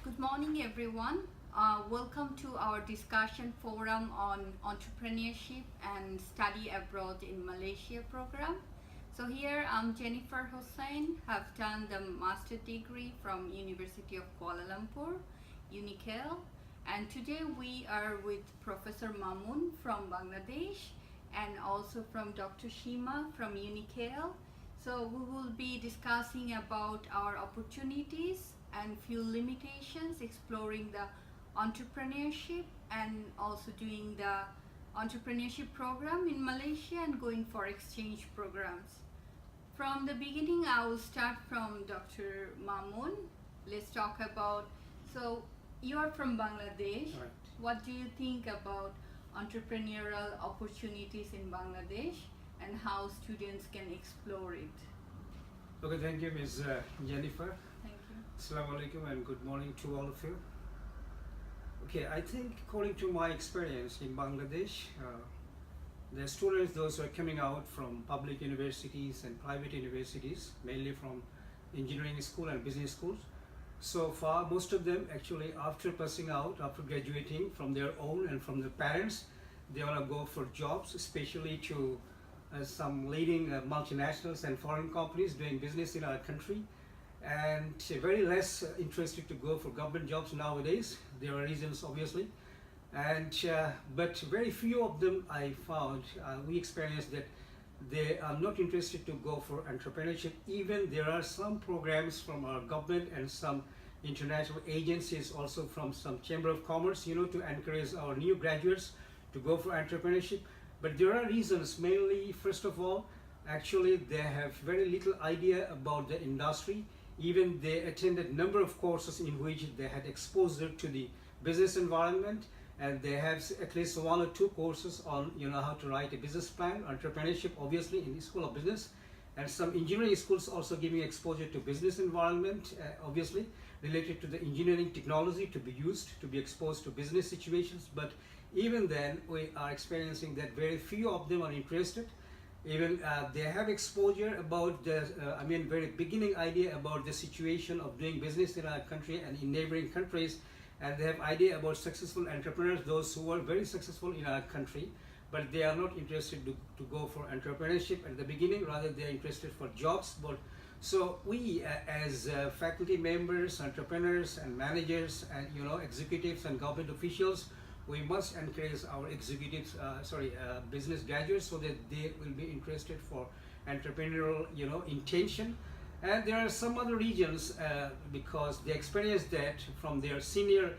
Good morning, everyone. Welcome to our discussion forum on entrepreneurship and study abroad in Malaysia program. So here I'm Jennifer Hussain, have done the master degree from University of Kuala Lumpur, UNIKEL, and today we are with Professor Mamun from Bangladesh and also from Dr. Shima from UNIKEL. So we will be discussing about our opportunities and few limitations, exploring the entrepreneurship and also doing the entrepreneurship program in Malaysia and going for exchange programs. From the beginning, I will start from Dr. Mamun. Let's talk about, so you are from Bangladesh. Right. What do you think about entrepreneurial opportunities in Bangladesh and how students can explore it? Okay, thank you, Ms. Jennifer. Thank you. Assalamu alaikum and good morning to all of you. Okay, I think according to my experience in Bangladesh, the students, those who are coming out from public universities and private universities, mainly from engineering school and business schools, so far most of them actually after passing out, after graduating from their own and from their parents, they want to go for jobs, especially to some leading multinationals and foreign companies doing business in our country, and very less interested to go for government jobs nowadays. There are reasons obviously, and but very few of them I found, we experienced that they are not interested to go for entrepreneurship. Even there are some programs from our government and some international agencies, also from some chamber of commerce, to encourage our new graduates to go for entrepreneurship. But there are reasons, mainly first of all, actually they have very little idea about the industry. Even they attended number of courses in which they had exposure to the business environment, and they have at least one or two courses on how to write a business plan, entrepreneurship obviously in the School of Business, and some engineering schools also giving exposure to business environment, obviously related to the engineering technology to be used, to be exposed to business situations. But even then we are experiencing that very few of them are interested. Even they have exposure about the, very beginning idea about the situation of doing business in our country and in neighboring countries, and they have idea about successful entrepreneurs, those who are very successful in our country, but they are not interested to go for entrepreneurship at the beginning. Rather, they are interested for jobs. But so we as faculty members, entrepreneurs and managers and executives and government officials, we must encourage our executives, business graduates, so that they will be interested for entrepreneurial, intention. And there are some other regions because they experienced that from their senior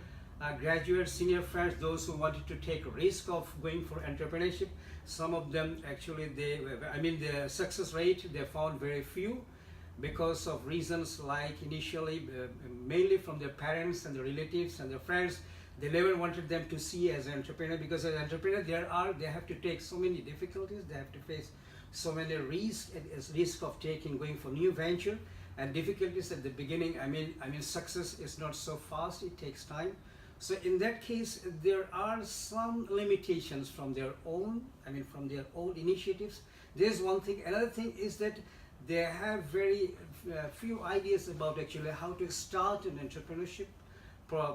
graduates, senior friends, those who wanted to take a risk of going for entrepreneurship. Some of them actually, the success rate they found very few because of reasons like initially, mainly from their parents and their relatives and their friends. They never wanted them to see as an entrepreneur, because as an entrepreneur they have to take so many difficulties, they have to face so many risks, risk of going for new venture, and difficulties at the beginning. Success is not so fast, it takes time. So in that case there are some limitations from their own, initiatives. There's one thing. Another thing is that they have very few ideas about actually how to start an entrepreneurship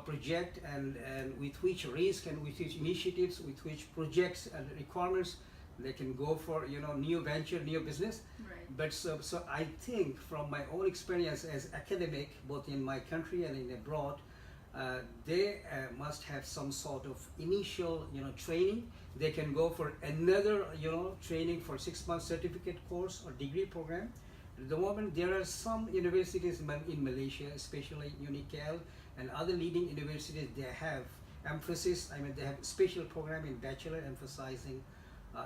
project, and with which risk and with which initiatives, with which projects and requirements they can go for new venture, new business. Right. But so I think from my own experience as academic, both in my country and in abroad, they must have some sort of initial training. They can go for another training for 6-month certificate course or degree program. At the moment there are some universities in Malaysia, especially UNIKEL and other leading universities, they have emphasis, they have special program in bachelor emphasizing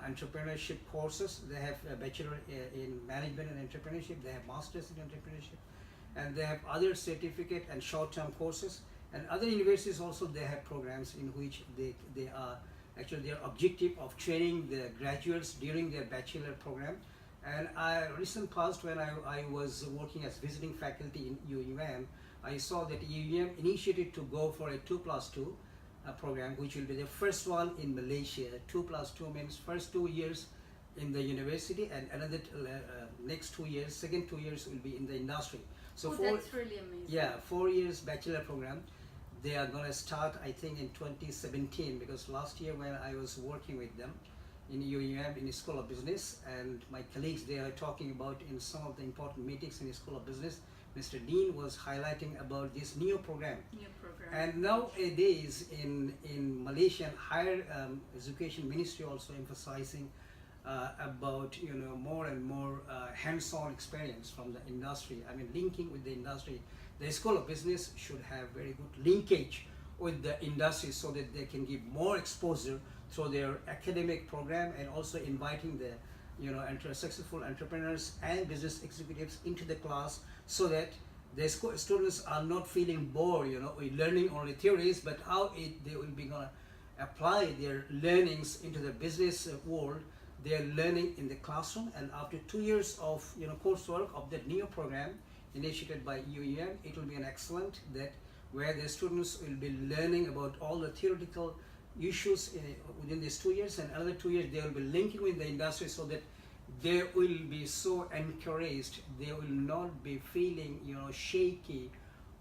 entrepreneurship courses. They have a bachelor in management and entrepreneurship, they have masters in entrepreneurship, and they have other certificate and short-term courses. And other universities also, they have programs in which they are actually their objective of training the graduates during their bachelor program. And recent past, when I was working as visiting faculty in UUM, I saw that UUM initiated to go for a 2+2 program, which will be the first one in Malaysia. 2+2 means first 2 years in the university, and another next 2 years, second 2 years will be in the industry. So that's really amazing. yeah, 4 years bachelor program. They are going to start, I think, in 2017, because last year when I was working with them in UUM in the School of Business, and my colleagues, they are talking about in some of the important meetings in the School of Business, Mr. Dean was highlighting about this new program. And nowadays in Malaysian higher education ministry also emphasizing about more and more hands-on experience from the industry. I mean, linking with the industry. The School of Business should have very good linkage with the industry so that they can give more exposure through their academic program, and also inviting the successful entrepreneurs and business executives into the class, so that the students are not feeling bored with learning only theories, but how they will be going to apply their learnings into the business world. They are learning in the classroom, and after 2 years of coursework of that new program initiated by UEM, it will be an excellent that where the students will be learning about all the theoretical issues within these 2 years, and another 2 years they will be linking with the industry, so that they will be so encouraged. They will not be feeling shaky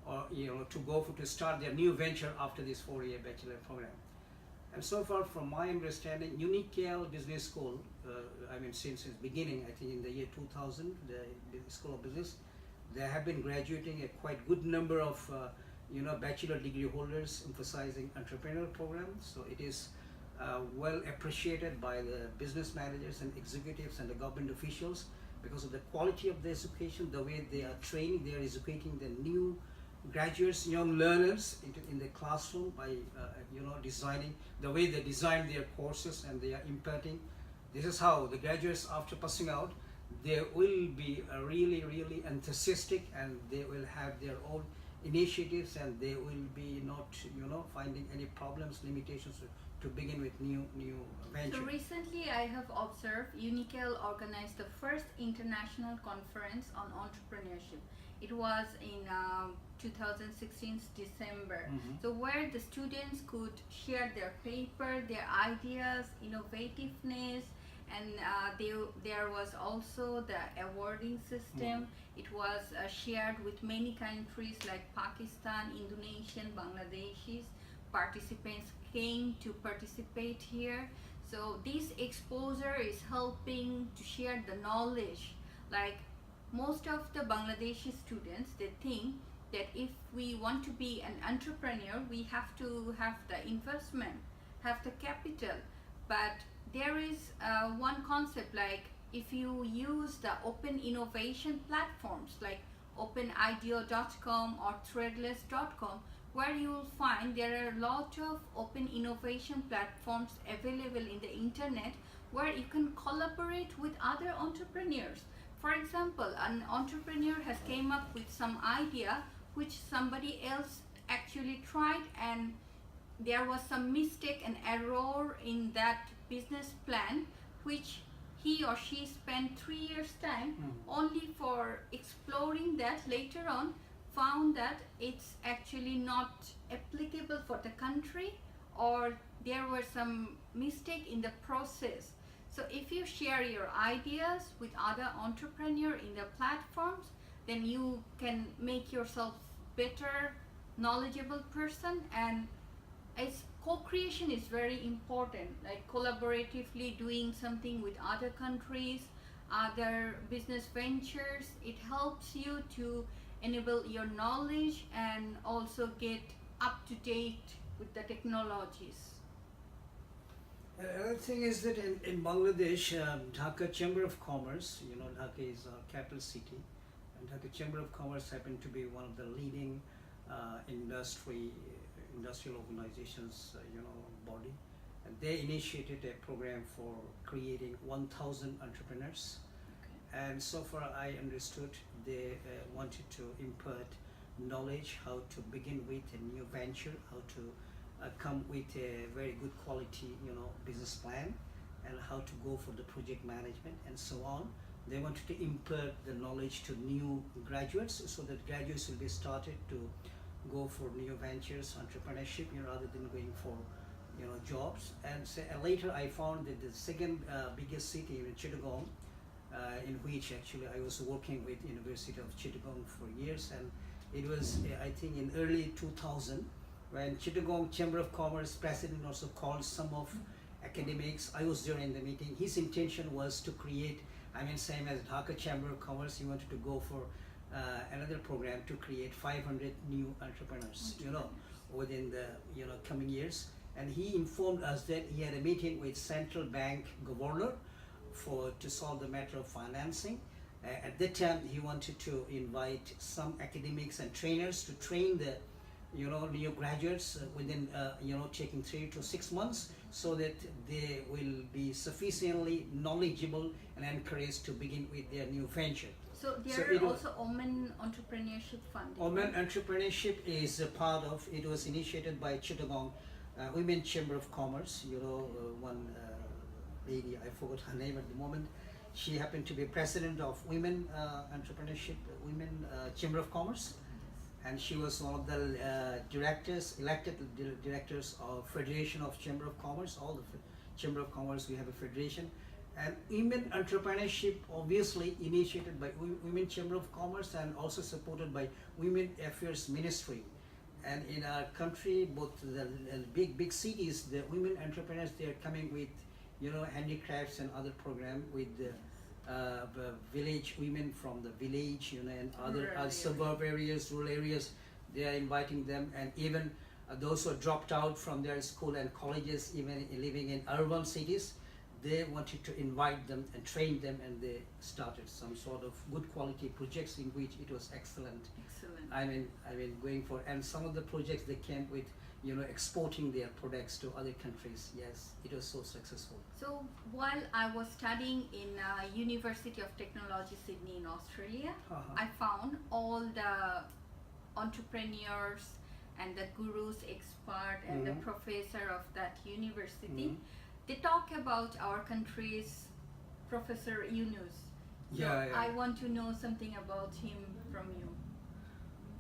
or to start their new venture after this 4-year bachelor program. And so far, from my understanding, Unical Business School, I mean, since its beginning, I think in the year 2000, the School of Business, they have been graduating a quite good number of bachelor degree holders, emphasizing entrepreneurial programs. So it is well appreciated by the business managers and executives and the government officials, because of the quality of the education, the way they are training, they are educating the new graduates, young learners in the classroom by designing the way they design their courses, and they are imparting. This is how the graduates, after passing out, they will be really enthusiastic, and they will have their own initiatives, and they will be not finding any problems, limitations to begin with new venture. So recently I have observed Unical organized the first international conference on entrepreneurship. It was in 2016 December. So where the students could share their paper, their ideas, innovativeness, and there was also the awarding system. It was shared with many countries like Pakistan, Indonesian, Bangladeshis. Participants came to participate here. So this exposure is helping to share the knowledge. Like most of the Bangladeshi students, they think that if we want to be an entrepreneur, we have to have the investment, have the capital. But there is one concept, like if you use the open innovation platforms like openideo.com or threadless.com, where you will find there are a lot of open innovation platforms available in the internet, where you can collaborate with other entrepreneurs. For example, an entrepreneur has came up with some idea which somebody else actually tried, and there was some mistake and error in that business plan, which he or she spent 3 years time only for exploring that. Later on found that it's actually not applicable for the country, or there were some mistake in the process. So if you share your ideas with other entrepreneurs in the platforms, then you can make yourself better, knowledgeable person. And it's co-creation is very important, like collaboratively doing something with other countries, other business ventures. It helps you to enable your knowledge and also get up to date with the technologies. Another thing is that in Bangladesh, Dhaka Chamber of Commerce, Dhaka is our capital city, and Dhaka Chamber of Commerce happened to be one of the leading industrial organizations, body, and they initiated a program for creating 1,000 entrepreneurs. And so far I understood they wanted to impart knowledge how to begin with a new venture, how to come with a very good quality business plan, and how to go for the project management and so on. They wanted to impart the knowledge to new graduates, so that graduates will be started to go for new ventures, entrepreneurship, rather than going for jobs. And later I found that the second biggest city in Chittagong, in which actually I was working with University of Chittagong for years, and it was I think in early 2000 when Chittagong Chamber of Commerce president also called some of academics. I was there in the meeting. His intention was to create, same as Dhaka Chamber of Commerce, he wanted to go for another program to create 500 new entrepreneurs, within the, coming years. And he informed us that he had a meeting with central bank governor to solve the matter of financing. At that time, he wanted to invite some academics and trainers to train the new graduates within taking 3 to 6 months, so that they will be sufficiently knowledgeable and encouraged to begin with their new venture. So there are also Omen Entrepreneurship Fund. Omen Entrepreneurship is a part of, it was initiated by Chittagong Women Chamber of Commerce. One lady, I forgot her name at the moment, she happened to be president of Women Entrepreneurship, Women Chamber of Commerce. And she was one of the elected directors of Federation of Chamber of Commerce. All the Chamber of Commerce, we have a federation. And Women Entrepreneurship, obviously initiated by Women Chamber of Commerce and also supported by Women Affairs Ministry. And in our country, both the big cities, the women entrepreneurs, they are coming with, handicrafts and other program with the village women from the village, and other suburb areas, rural areas. They are inviting them, and even those who are dropped out from their school and colleges, even living in urban cities, they wanted to invite them and train them, and they started some sort of good quality projects in which it was excellent. Going for, and some of the projects they came with, exporting their products to other countries. Yes, it was so successful. So while I was studying in University of Technology, Sydney in Australia, I found all the entrepreneurs and the gurus, expert and the professor of that university, they talk about our country's Professor Yunus. So I want to know something about him from you.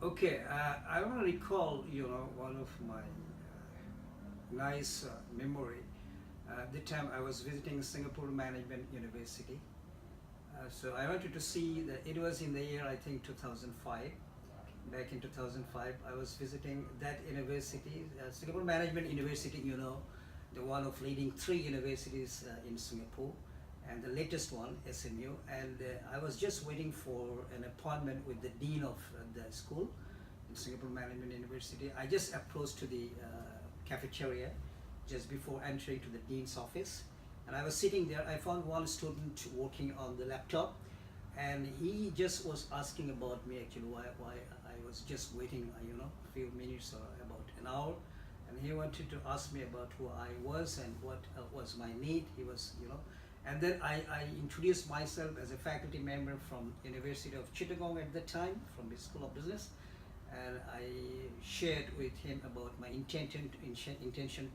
Okay, I want to recall, one of my nice memory. At the time I was visiting Singapore Management University. So I wanted to see it was in the year, I think, 2005. Back in 2005, I was visiting that university, Singapore Management University, the one of leading 3 universities in Singapore, and the latest one, SMU. And I was just waiting for an appointment with the dean of the school in Singapore Management University. I just approached to the cafeteria just before entering to the dean's office, and I was sitting there. I found one student working on the laptop, and he just was asking about me, actually, why I was just waiting, a few minutes or about an hour, and he wanted to ask me about who I was and what was my need. He was, and then I introduced myself as a faculty member from University of Chittagong at the time, from the School of Business, and I shared with him about my intention,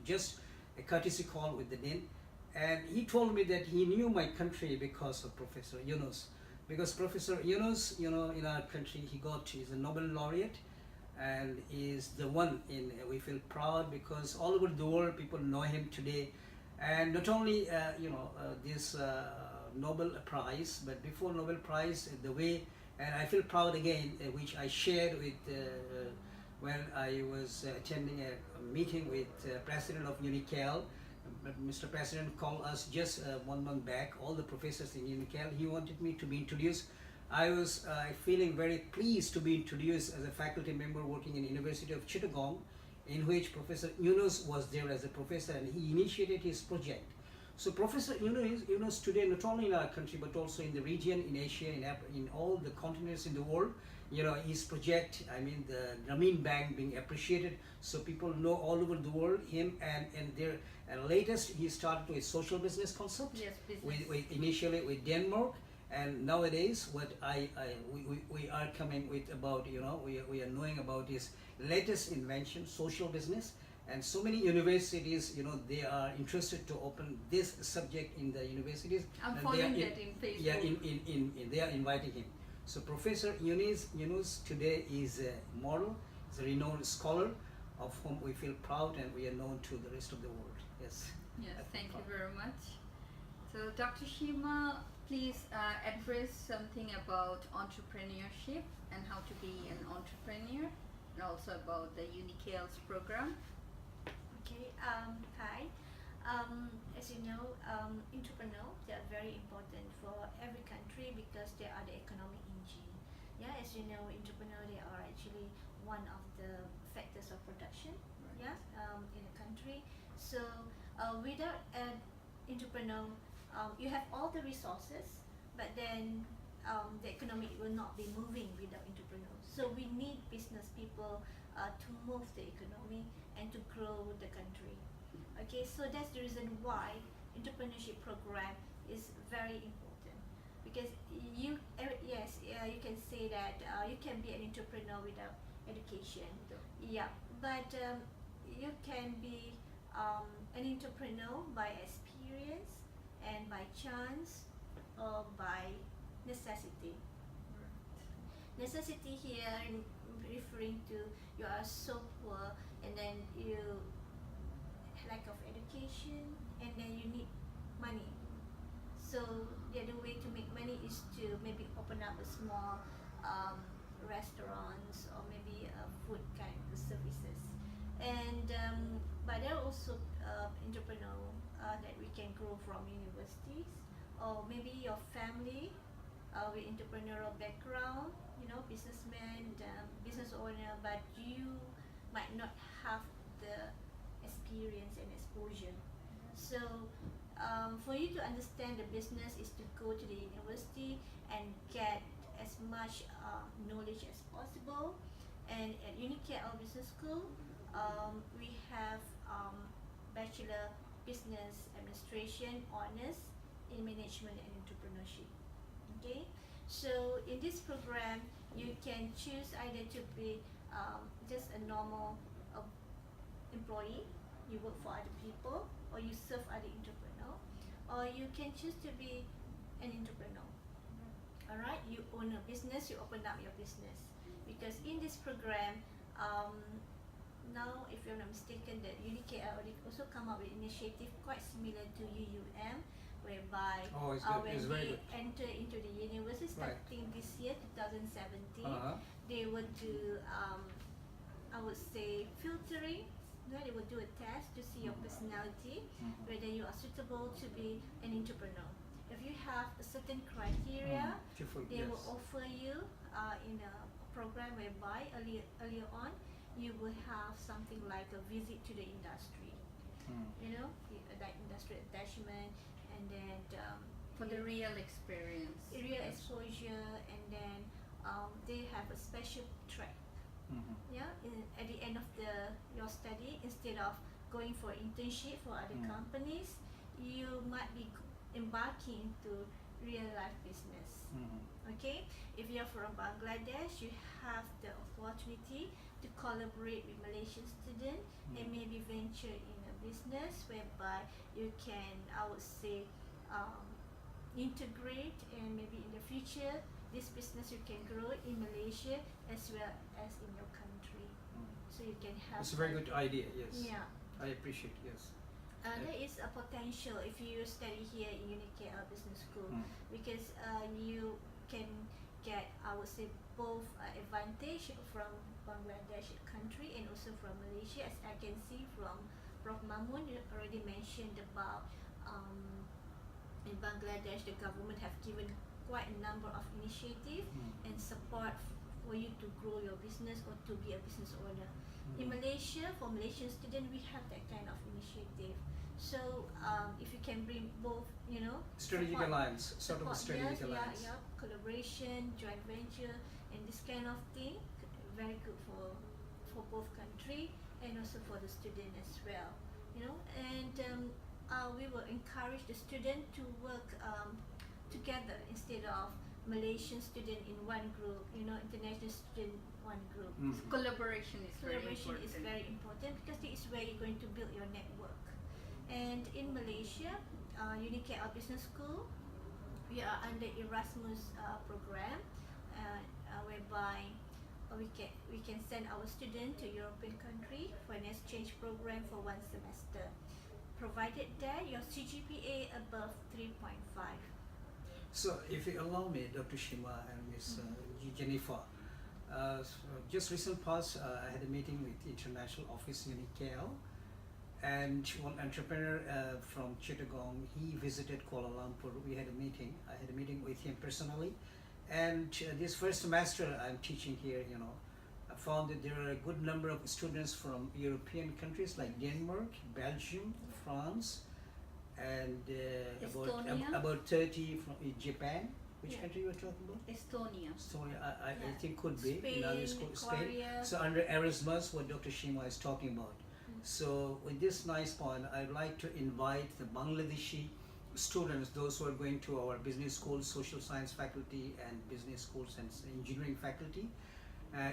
just a courtesy call with the dean. And he told me that he knew my country because of Professor Yunus. Because Professor Yunus, in our country, he's a Nobel laureate, and is the one we feel proud because all over the world people know him today. And not only, this Nobel Prize, but before Nobel Prize, the way, and I feel proud again, which I shared with, when I was attending a meeting with President of UNICAL. Mr. President called us just 1 month back, all the professors in UNICAL. He wanted me to be introduced. I was feeling very pleased to be introduced as a faculty member working in University of Chittagong, in which Professor Yunus was there as a professor, and he initiated his project. So Professor Yunus today, not only in our country but also in the region, in Asia, in all the continents in the world, his project, the Grameen Bank being appreciated, so people know all over the world him, and their latest he started with social business concept. Yes, business. Initially with Denmark, and nowadays what we are coming with about, we are knowing about his latest invention, social business. And so many universities, they are interested to open this subject in the universities. I'm following that in Facebook. Yeah, they are inviting him. So Professor Yunus today is a model, is a renowned scholar of whom we feel proud, and we are known to the rest of the world. Yes. Yes, thank you very much. So Dr. Shima, please address something about entrepreneurship and how to be an entrepreneur. and also about the UNICAL's program. Okay, hi. As you know, entrepreneurs, they are very important for every country because they are the economic engine. Yeah, as you know, entrepreneurs, they are actually one of the factors of production. Right. Yeah, in a country. So without an entrepreneur, you have all the resources, but then the economy will not be moving without entrepreneurs. So we need business people to move the economy and to grow the country. Okay, so that's the reason why entrepreneurship program is very important, because yes, you can say that you can be an entrepreneur without education. Yeah, but you can be an entrepreneur by experience and by chance or by necessity. Necessity here referring to you are so poor and then you lack of education and then you need money. So the other way to make money is to maybe open up a small restaurants or maybe food kind of services. And but there are also entrepreneur that we can grow from universities, or maybe your family with entrepreneurial background, you know, businessman, business owner, but you might not have the experience and exposure. So for you to understand the business is to go to the university and get as much knowledge as possible. And at UNICAL Business School, we have Bachelor Business Administration honors in Management and Entrepreneurship. Okay, so in this program, you can choose either to be just a normal employee, you work for other people, or you serve other entrepreneur, or you can choose to be an entrepreneur. Alright, you own a business, you open up your business. Because in this program, now if you're not mistaken, that UNICAL also come up with initiative quite similar to UUM, whereby Oh, it's good. when It's very they good. enter into the university Right. starting this year, 2017, they will do I would say filtering. You know, they will do a test to see your personality, whether you are suitable to be an entrepreneur. If you have a certain criteria, they will offer you in a program whereby earlier on you will have something like a visit to the industry. You know, like industry attachment, and then For the real experience. real exposure, and then they have a special track. Yeah, at the end of your study, instead of going for internship for other companies, you might be embarking into real life business. Okay, if you're from Bangladesh, you have the opportunity to collaborate with Malaysian students and maybe venture in a business whereby you can, I would say, integrate, and maybe in the future this business you can grow in Malaysia as well as in your country. So you can have. It's a very good idea. Yes. Yeah. I appreciate. Yes. There is a potential if you study here in UNICAL Business School, because you can get, I would say, both advantage from Bangladesh country and also from Malaysia. As I can see from Prof. Mamun, you already mentioned about in Bangladesh the government have given quite a number of initiative and support for you to grow your business or to be a business owner. In Malaysia, for Malaysian students, we have that kind of initiative. So if you can bring both, you know, Strategic alliance, sort of a strategic alliance. yeah, collaboration, joint venture, and this kind of thing, very good for both country and also for the student as well. You know, and we will encourage the student to work together instead of Malaysian student in one group, you know, international student one group. Collaboration is very Collaboration important. is very important because this is where you're going to build your network. And in Malaysia, UNICAL Business School, we are under Erasmus program, whereby we can send our student to European country for an exchange program for 1 semester, provided that your CGPA above 3.5. So, if you allow me, Dr. Shima and Ms. Jennifer, Just recent past, I had a meeting with international office UNICAL, and one entrepreneur from Chittagong, he visited Kuala Lumpur. We had a meeting. I had a meeting with him personally, and this first semester I'm teaching here, I found that there are a good number of students from European countries like Denmark, Belgium, France, and Estonia? about 30 from Japan. Which Yeah. country you were talking about? Estonia. Estonia, I Yeah. think could be in other Spain, Spain. Korea. So under Erasmus, what Dr. Shima is talking about. So with this nice point, I'd like to invite the Bangladeshi students, those who are going to our business schools, social science faculty, and business schools and engineering faculty.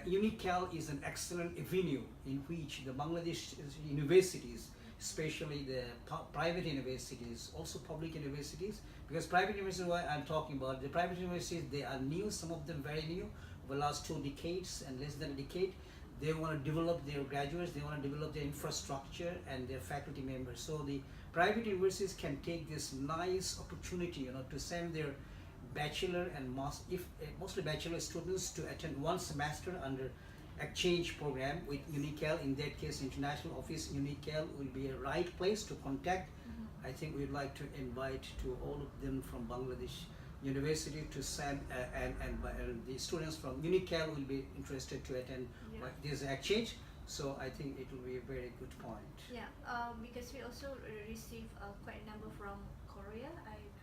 UNICAL is an excellent avenue in which the Bangladesh universities, especially the private universities, also public universities, because private universities, what I'm talking about, the private universities, they are new, some of them very new, over the last 2 decades and less than a decade. They want to develop their graduates, they want to develop their infrastructure and their faculty members. So the private universities can take this nice opportunity, to send their bachelor and mostly bachelor students to attend 1 semester under exchange program with UNICAL. In that case, international office UNICAL will be a right place to contact. I think we'd like to invite to all of them from Bangladesh University to send and the students from UNICAL will be interested to attend this exchange. So I think it will be a very good point. Yeah, because we also receive quite a number from Korea.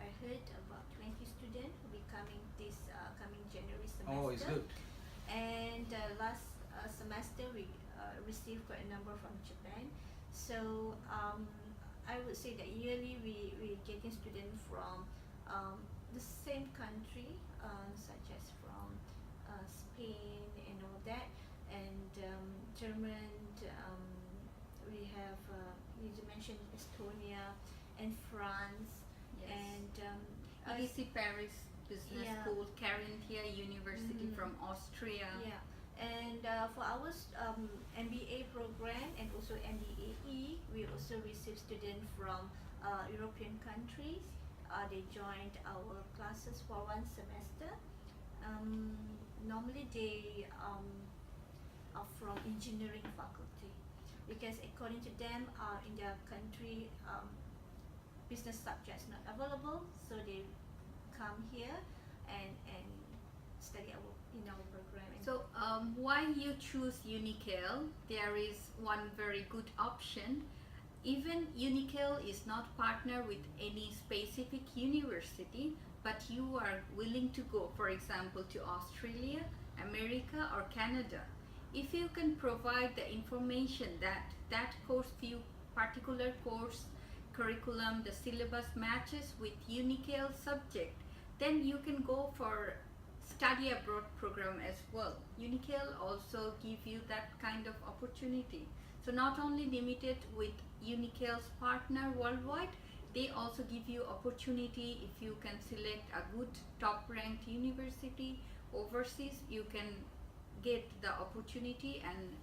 I heard about 20 students will be coming this coming January semester. Oh, it's good. And last semester we received quite a number from Japan. So I would say that yearly we getting students from the same country, such as from Spain and all that, and German. We have you mentioned Estonia and France, Yes. and EDC Paris Business Yeah. School, Carinthia University Mhm. from Austria. yeah. And for our MBA program and also MBAE, we also receive students from European countries. They joined our classes for 1 semester. Normally they are from engineering faculty, because according to them, in their country, business subjects not available, so they come here and study in our program. So why you choose UNICAL? There is one very good option. Even UNICAL is not partner with any specific university, but you are willing to go, for example, to Australia, America, or Canada. If you can provide the information that course view, particular course curriculum, the syllabus matches with UNICAL subject, then you can go for study abroad program as well. UNICAL also give you that kind of opportunity. So not only limited with UNICAL's partner worldwide, they also give you opportunity. If you can select a good top ranked university overseas, you can get the opportunity and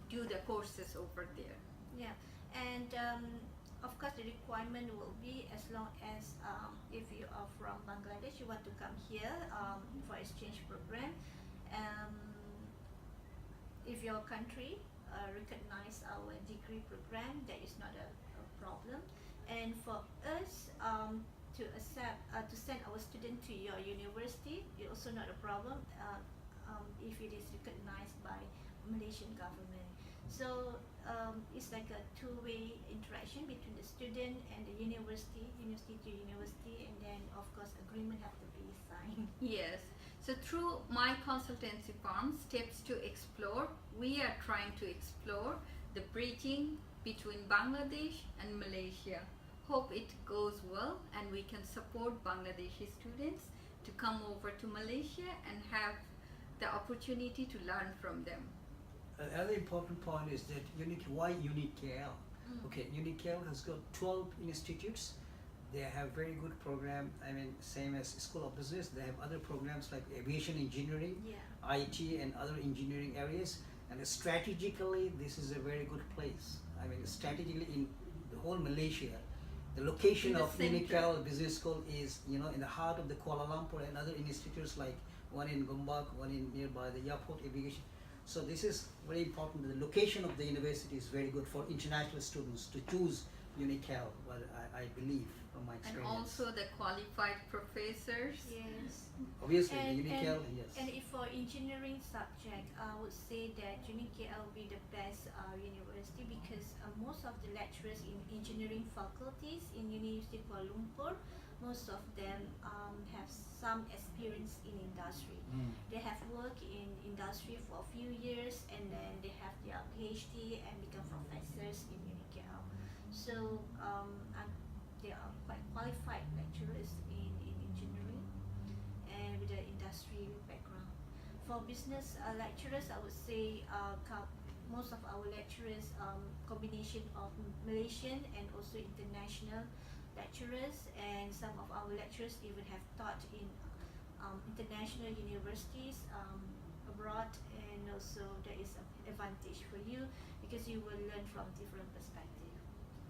do the courses over there. Yeah, and of course the requirement will be as long as if you are from Bangladesh, you want to come here for exchange program. If your country recognize our degree program, that is not a problem. And for us to accept to send our student to your university, it's also not a problem if it is recognized by Malaysian government. So it's like a two-way interaction between the student and the university to university, and then of course agreement have to be signed. Yes. So through my consultancy firm, Steps to Explore, we are trying to explore the bridging between Bangladesh and Malaysia. Hope it goes well and we can support Bangladeshi students to come over to Malaysia and have the opportunity to learn from them. Another important point is that why UNICAL? Okay, UNICAL has got 12 institutes. They have very good program. I mean, same as School of Business. They have other programs like aviation engineering, Yeah. IT, and other engineering areas. And strategically, this is a very good place. I mean, strategically in the whole Malaysia, the location In the of center. UNICAL Business School is, in the heart of the Kuala Lumpur, and other institutes like one in Gombak, one in nearby the Yapot Aviation. So this is very important. The location of the university is very good for international students to choose UNICAL, well, I believe from my And experience. also the qualified professors. Yes. Obviously, And, the UNICAL, and, yes. and if for engineering subject, I would say that UNICAL will be the best university because most of the lecturers in engineering faculties in University of Kuala Lumpur, most of them have some experience in industry. They have worked in industry for a few years and then they have their PhD and become professors in UNICAL. So they are quite qualified lecturers in engineering and with an industry background. For business lecturers, I would say most of our lecturers combination of Malaysian and also international lecturers, and some of our lecturers even have taught in international universities abroad, and also there is an advantage for you because you will learn from different perspectives.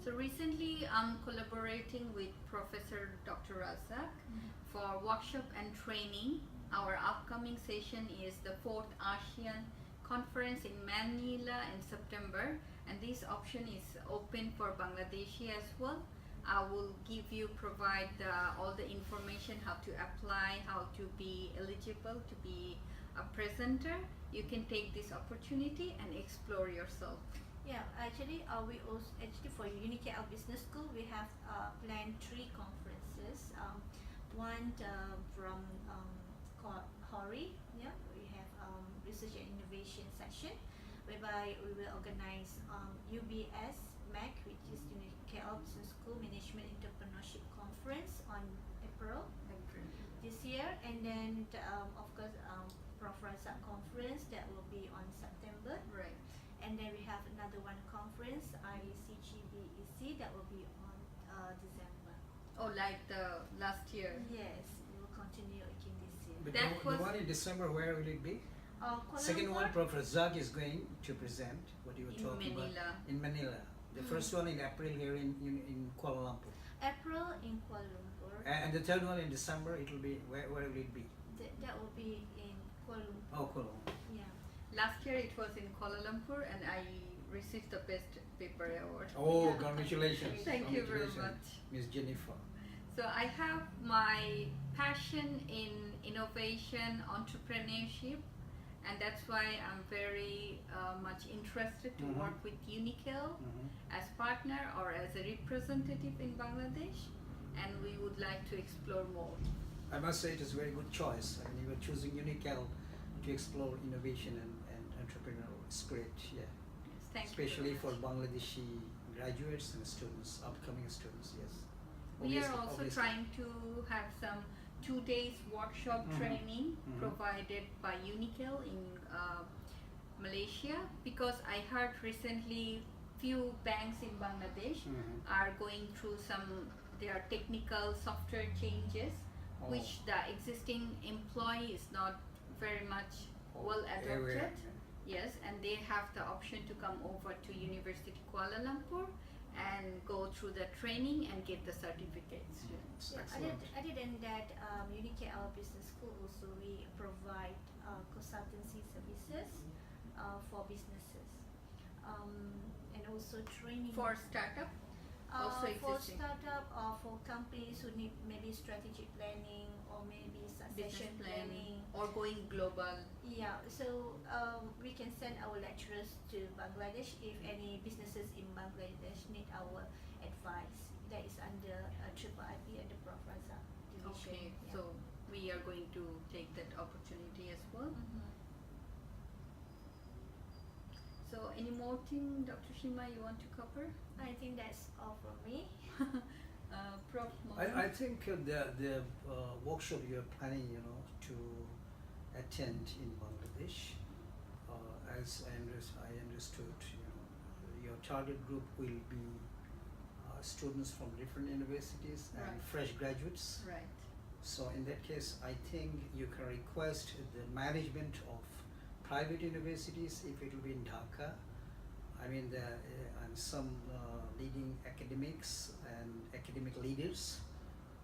So recently I'm collaborating with Professor Dr. Razak for workshop and training. Our upcoming session is the 4th ASEAN conference in Manila in September, and this option is open for Bangladeshi as well. I will provide all the information, how to apply, how to be eligible to be a presenter. You can take this opportunity and explore yourself. Yeah, actually, we also for UNICAL Business School we have planned 3 conferences. One from Hori, yeah, we have research and innovation section, whereby we will organize UBS MAC, which is UNICAL Business School Management Entrepreneurship Conference on April this year, and then of course Prof. Razak conference that will be on September. Right. And then we have another one conference, ICGBEC, that will be on December. Oh, like the last year. Yes, we will continue again this year. But That the was- one in December, where will it be? Kuala Second Lumpur, one, Professor Zag is going to present what you were In talking Manila. about in Manila. The first one in April here in Kuala Lumpur. April in Kuala Lumpur. And the third one in December, it will be, where will it be? That will be in Kuala Lumpur. Oh, Kuala Lumpur. Yeah. Last year it was in Kuala Lumpur and I received the best paper award. Oh, Yeah. congratulations. Thank you very Congratulations, much. Miss Jennifer. So I have my passion in innovation, entrepreneurship, and that's why I'm very much interested to Mhm. work with UNICAL Mhm. as partner or as a representative in Bangladesh, and we would like to explore more. I must say it is a very good choice, and you were choosing UNICAL to explore innovation and entrepreneurial spirit, yeah. Yes, thank Especially you for very much. Bangladeshi graduates and students, upcoming students, yes. We are Obviously- also obviously. trying to have some 2 days workshop Mhm. training Mhm. provided by UNICAL in Malaysia, because I heard recently few banks in Bangladesh Mhm. are going through their technical software changes, Oh. which the existing employee is not very much well adapted. Aware. Yes, and they have the option to come over to University Kuala Lumpur and go through the training and get the certificates. It's Yeah, excellent. other than that, UNICAL Business School also we provide consultancy services for businesses, and also training For startup, also for existing. startup or for companies who need maybe strategic planning or maybe Business succession planning or going global. Yeah, so we can send our lecturers to Bangladesh if any businesses in Bangladesh need our advice. That is under Triple IP and the Prof. Razak division. Okay, Yeah. so we are going to take that opportunity as well. Mhm. So any more thing, Dr. Shima, you want to cover? I think that's all from me. Prof. I think the workshop you're planning, to attend in Bangladesh, as I understood, your target group will be students from different universities and Right. fresh graduates. Right. So in that case, I think you can request the management of private universities if it will be in Dhaka. I mean, and some leading academics and academic leaders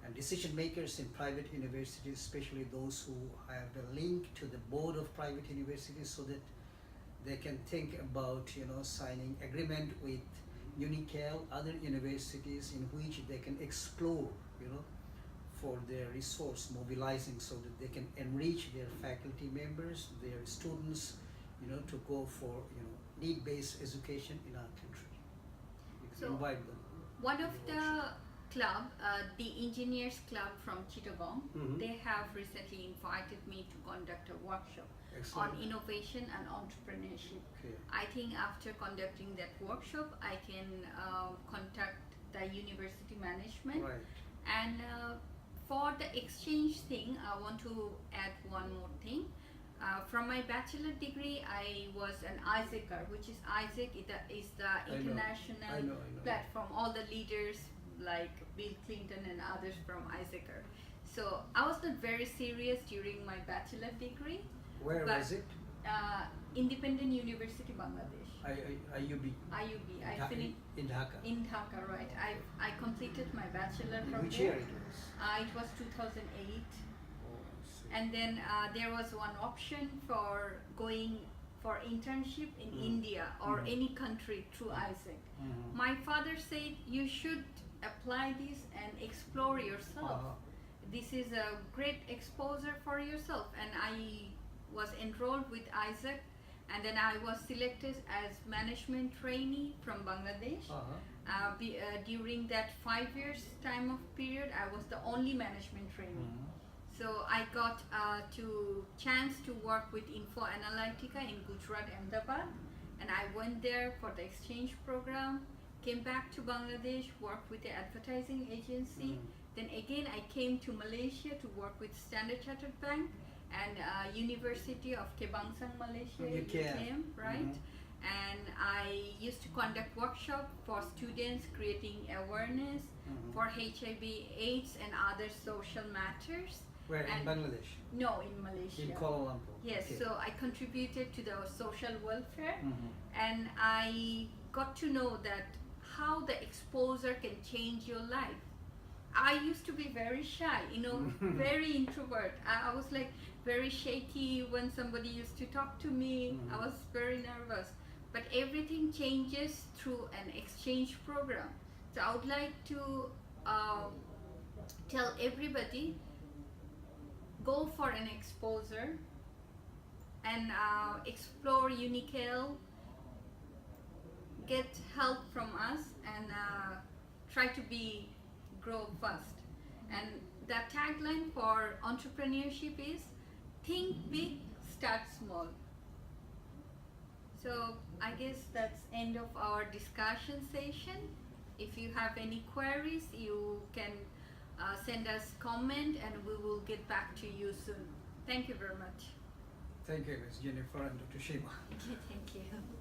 and decision makers in private universities, especially those who have a link to the board of private universities, so that they can think about signing agreement with UNICAL, other universities in which they can explore for their resource mobilizing, so that they can enrich their faculty members, their students, to go for need-based education in our country. You can So, invite them. One of to the workshop. club, the Engineers Club from Chittagong, Mhm. they have recently invited me to conduct a workshop Excellent. on innovation and entrepreneurship. Okay. I think after conducting that workshop, I can contact the university management. Right. And for the exchange thing, I want to add one more thing. From my bachelor degree, I was an ISACer, which is ISAC is the international I know. platform. All the leaders like Bill Clinton and others from ISACer. So I was not very serious during my bachelor degree. Where But- was it? Independent University Bangladesh, IUB. IUB. I finished In Dhaka. in Dhaka, right? I completed my bachelor from Which there. year it was? It was 2008. Oh, I see. And then there was one option for going for internship in India or Mhm. any country through ISAC. Mhm. My father said you should apply this and explore yourself. Uh-huh. This is a great exposure for yourself. And I was enrolled with ISAC, and then I was selected as management trainee from Bangladesh. Uh-huh. During that 5 years time of period, I was the only management trainee. Mhm. So I got to chance to work with Info Analytica in Gujarat, Ahmedabad, and I went there for the exchange program. Came back to Bangladesh, worked with the advertising agency. Mhm. Then again, I came to Malaysia to work with Standard Chartered Bank and University of Kebangsaan, Malaysia, UKM. right? Mhm. And I used to conduct workshop for students, creating awareness Mhm. for HIV/AIDS and other social matters. Where in and- Bangladesh? No, in Malaysia. In Kuala Lumpur. Yes, Okay. so I contributed to the social welfare, Mhm. and I got to know that how the exposure can change your life. I used to be very shy, very introvert. I was like very shaky when somebody used to talk to me. Mhm. I was very nervous. But everything changes through an exchange program. So I would like to tell everybody, go for an exposure and explore UNICAL, get help from us, and try to grow fast. And the tagline for entrepreneurship is think big, start small. So I guess that's end of our discussion session. If you have any queries, you can send us comment and we will get back to you soon. Thank you very much. Thank you, Ms. Jennifer and Dr. Shima. Okay, thank you.